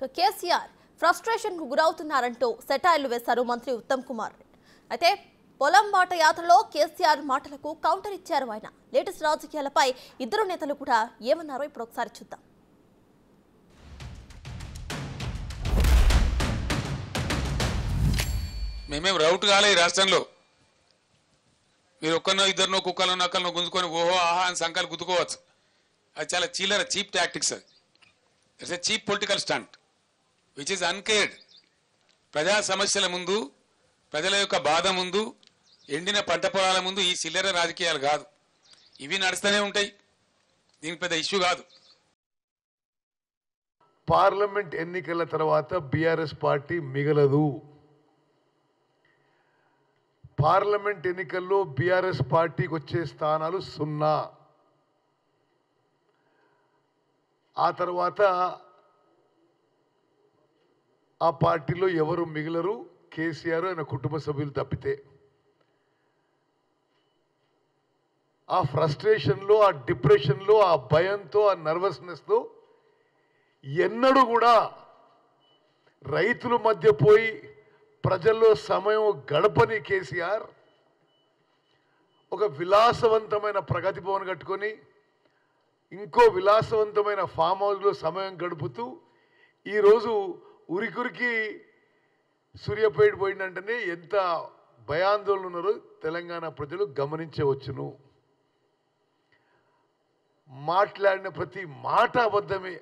ఇక కేసీఆర్ ఫ్రస్ట్రేషన్ కు గురవుతున్నారంటూ సెటైర్లు వేశారు మంత్రి ఉత్తమ్ కుమార్ రెడ్డి. అయితే పొలం బాట యాత్రలో కేసీఆర్ మాటలకు కౌంటర్ ఇచ్చారు ఆయన. లేటెస్ట్ రాజకీయాలపై ఇద్దరు నేతలు కూడా ఏమన్నారో ఇప్పుడు ఒకసారి చూద్దాం. మేమేం రౌట్ కాలే ఈ రాష్ట్రంలో. మీరు ఒక్కనో ఇద్దరినో కుక్కలో నక్కలను గుంజుకొని ఓహో ఆహా అని సంఖ్యలు గుద్దుకోవచ్చు. అది చాలా చీలర చీప్ టాక్టిక్స్. అది it's a cheap political stunt which is uncared. ప్రజా సమస్యల ముందు, ప్రజల యొక్క బాధ ముందు, ఎండిన పంట పొలాల ముందు ఈ చిల్లర రాజకీయాలు కాదు. ఇవి నడుస్తూనే ఉంటాయి. దీనికి పెద్ద ఇష్యూ కాదు. పార్లమెంట్ ఎన్నికల తర్వాత బీఆర్ఎస్ పార్టీ మిగలదు. పార్లమెంట్ ఎన్నికల్లో బీఆర్ఎస్ పార్టీకి వచ్చే స్థానాలు 0. ఆ తర్వాత ఆ పార్టీలో ఎవరు మిగలరు, కేసీఆర్ ఆయన కుటుంబ సభ్యులు తప్పితే. ఆ ఫ్రస్ట్రేషన్లో, ఆ డిప్రెషన్లో, ఆ భయంతో, ఆ నర్వస్నెస్తో ఎన్నడూ కూడా రైతుల మధ్య పోయి ప్రజల్లో సమయం గడపని కేసీఆర్ ఒక విలాసవంతమైన ప్రగతి భవన్ కట్టుకొని ఇంకో విలాసవంతమైన ఫామ్ హౌస్లో సమయం గడుపుతూ ఈరోజు ఉరికురికి సూర్యాపేట పోయిందంటేనే ఎంత భయాందోళన ఉన్నారో తెలంగాణ ప్రజలు గమనించవచ్చును. మాట్లాడిన ప్రతి మాట అబద్ధమే.